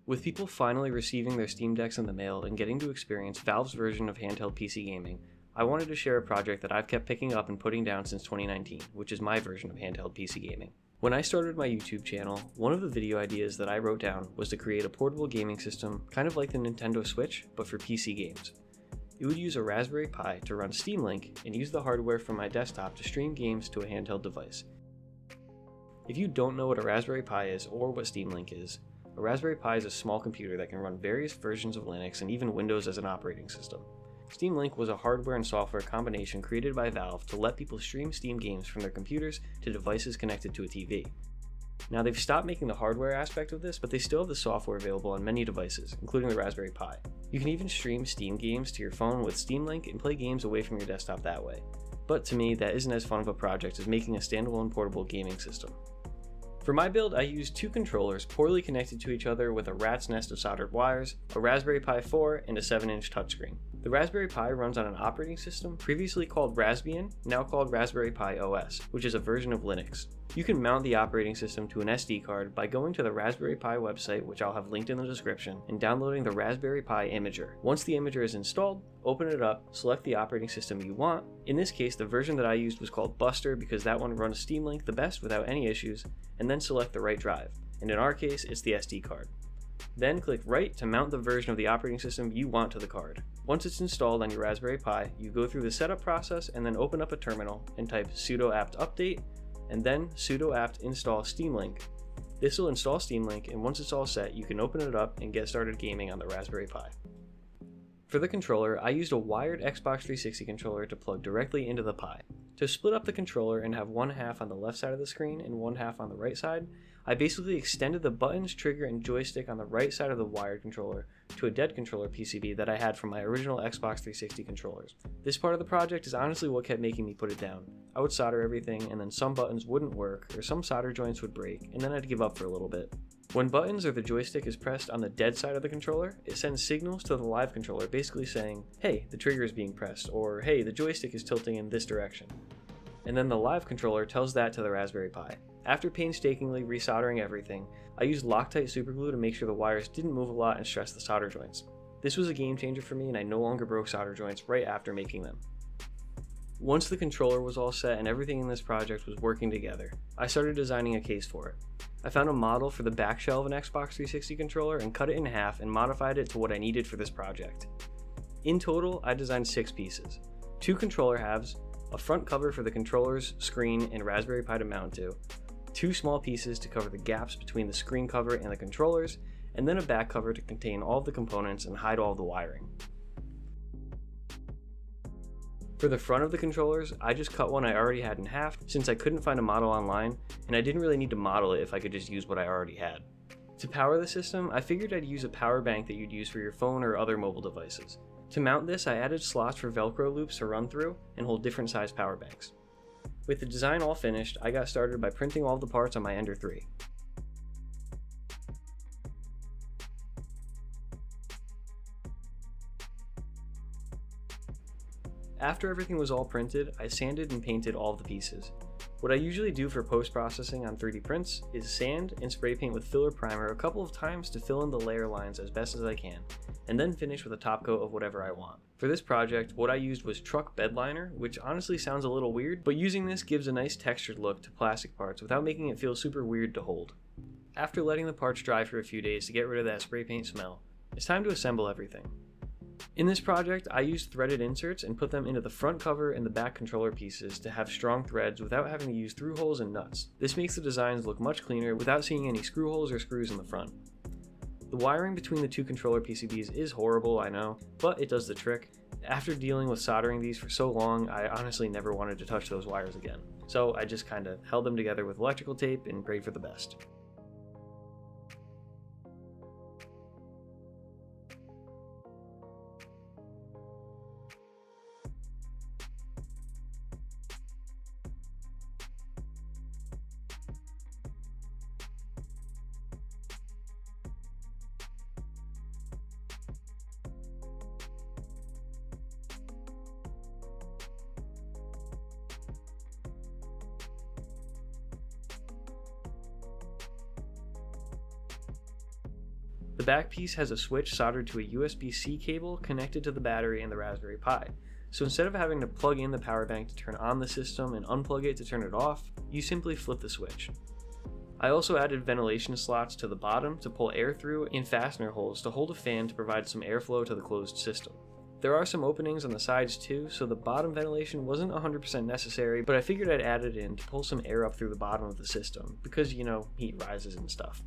With people finally receiving their Steam Decks in the mail and getting to experience Valve's version of handheld PC gaming, I wanted to share a project that I've kept picking up and putting down since 2019, which is my version of handheld PC gaming. When I started my YouTube channel, one of the video ideas that I wrote down was to create a portable gaming system kind of like the Nintendo Switch, but for PC games. It would use a Raspberry Pi to run Steam Link and use the hardware from my desktop to stream games to a handheld device. If you don't know what a Raspberry Pi is or what Steam Link is, a Raspberry Pi is a small computer that can run various versions of Linux and even Windows as an operating system. Steam Link was a hardware and software combination created by Valve to let people stream Steam games from their computers to devices connected to a TV. Now they've stopped making the hardware aspect of this, but they still have the software available on many devices, including the Raspberry Pi. You can even stream Steam games to your phone with Steam Link and play games away from your desktop that way. But to me, that isn't as fun of a project as making a standalone portable gaming system. For my build, I used two controllers poorly connected to each other with a rat's nest of soldered wires, a Raspberry Pi 4, and a 7-inch touchscreen. The Raspberry Pi runs on an operating system previously called Raspbian, now called Raspberry Pi OS, which is a version of Linux. You can mount the operating system to an SD card by going to the Raspberry Pi website, which I'll have linked in the description, and downloading the Raspberry Pi Imager. Once the Imager is installed, open it up, select the operating system you want. In this case, the version that I used was called Buster because that one runs Steam Link the best without any issues, and then select the right drive, and in our case, it's the SD card. Then click right to mount the version of the operating system you want to the card. Once it's installed on your Raspberry Pi, you go through the setup process and then open up a terminal and type sudo apt update and then sudo apt install Steam Link. This will install Steam Link, and once it's all set, you can open it up and get started gaming on the Raspberry Pi. For the controller, I used a wired Xbox 360 controller to plug directly into the Pi. To split up the controller and have one half on the left side of the screen and one half on the right side, I basically extended the buttons, trigger, and joystick on the right side of the wired controller to a dead controller PCB that I had from my original Xbox 360 controllers. This part of the project is honestly what kept making me put it down. I would solder everything, and then some buttons wouldn't work, or some solder joints would break, and then I'd give up for a little bit. When buttons or the joystick is pressed on the dead side of the controller, it sends signals to the live controller basically saying, hey, the trigger is being pressed, or hey, the joystick is tilting in this direction. And then the live controller tells that to the Raspberry Pi. After painstakingly resoldering everything, I used Loctite superglue to make sure the wires didn't move a lot and stress the solder joints. This was a game changer for me, and I no longer broke solder joints right after making them. Once the controller was all set and everything in this project was working together, I started designing a case for it. I found a model for the back shell of an Xbox 360 controller and cut it in half and modified it to what I needed for this project. In total, I designed 6 pieces. 2 controller halves, a front cover for the controller's screen and Raspberry Pi to mount to, 2 small pieces to cover the gaps between the screen cover and the controllers, and then a back cover to contain all of the components and hide all of the wiring. For the front of the controllers, I just cut one I already had in half since I couldn't find a model online, and I didn't really need to model it if I could just use what I already had. To power the system, I figured I'd use a power bank that you'd use for your phone or other mobile devices. To mount this, I added slots for Velcro loops to run through and hold different size power banks. With the design all finished, I got started by printing all the parts on my Ender 3. After everything was all printed, I sanded and painted all of the pieces. What I usually do for post-processing on 3D prints is sand and spray paint with filler primer a couple of times to fill in the layer lines as best as I can, and then finish with a top coat of whatever I want. For this project, what I used was truck bed liner, which honestly sounds a little weird, but using this gives a nice textured look to plastic parts without making it feel super weird to hold. After letting the parts dry for a few days to get rid of that spray paint smell, it's time to assemble everything. In this project, I used threaded inserts and put them into the front cover and the back controller pieces to have strong threads without having to use through holes and nuts. This makes the designs look much cleaner without seeing any screw holes or screws in the front. The wiring between the 2 controller PCBs is horrible, I know, but it does the trick. After dealing with soldering these for so long, I honestly never wanted to touch those wires again. So I just kinda held them together with electrical tape and prayed for the best. back piece has a switch soldered to a USB-C cable connected to the battery in the Raspberry Pi. So instead of having to plug in the power bank to turn on the system and unplug it to turn it off, you simply flip the switch. I also added ventilation slots to the bottom to pull air through and fastener holes to hold a fan to provide some airflow to the closed system. There are some openings on the sides too, so the bottom ventilation wasn't 100% necessary, but I figured I'd add it in to pull some air up through the bottom of the system, because, you know, heat rises and stuff.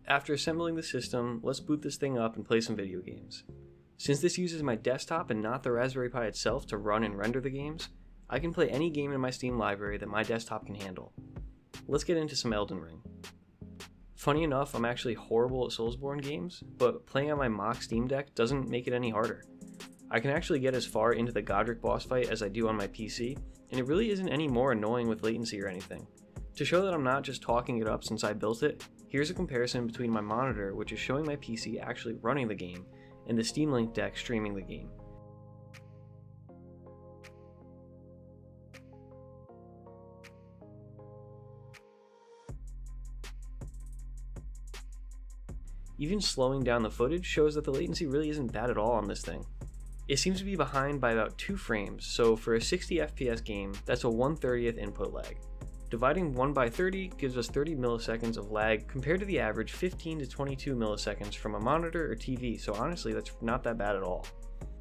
After assembling the system, let's boot this thing up and play some video games. Since this uses my desktop and not the Raspberry Pi itself to run and render the games, I can play any game in my Steam library that my desktop can handle. Let's get into some Elden Ring. Funny enough, I'm actually horrible at Soulsborne games, but playing on my mock Steam Deck doesn't make it any harder. I can actually get as far into the Godric boss fight as I do on my PC, and it really isn't any more annoying with latency or anything. To show that I'm not just talking it up since I built it, here's a comparison between my monitor, which is showing my PC actually running the game, and the Steam Link deck streaming the game. Even slowing down the footage shows that the latency really isn't bad at all on this thing. It seems to be behind by about 2 frames, so for a 60 FPS game, that's a 1/30th input lag. Dividing 1 by 30 gives us 30 milliseconds of lag compared to the average 15 to 22 milliseconds from a monitor or TV, so honestly that's not that bad at all.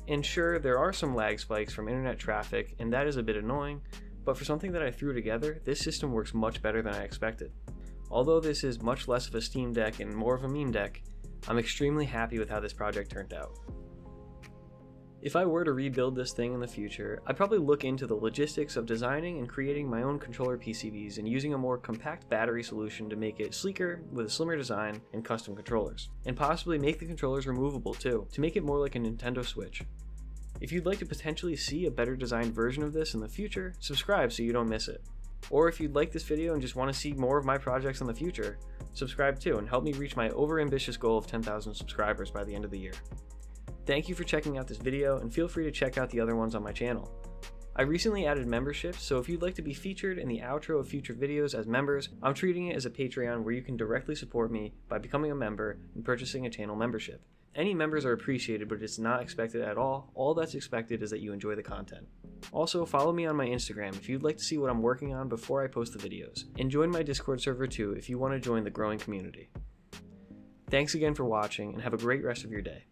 And sure, there are some lag spikes from internet traffic, and that is a bit annoying, but for something that I threw together, this system works much better than I expected. Although this is much less of a Steam Deck and more of a meme deck, I'm extremely happy with how this project turned out. If I were to rebuild this thing in the future, I'd probably look into the logistics of designing and creating my own controller PCBs and using a more compact battery solution to make it sleeker with a slimmer design and custom controllers. And possibly make the controllers removable too, to make it more like a Nintendo Switch. If you'd like to potentially see a better designed version of this in the future, subscribe so you don't miss it. Or if you'd like this video and just want to see more of my projects in the future, subscribe too and help me reach my overambitious goal of 10,000 subscribers by the end of the year. Thank you for checking out this video, and feel free to check out the other ones on my channel. I recently added memberships, so if you'd like to be featured in the outro of future videos as members, I'm treating it as a Patreon where you can directly support me by becoming a member and purchasing a channel membership. Any members are appreciated, but it's not expected at all. All that's expected is that you enjoy the content. Also, follow me on my Instagram if you'd like to see what I'm working on before I post the videos, and join my Discord server too if you want to join the growing community. Thanks again for watching, and have a great rest of your day.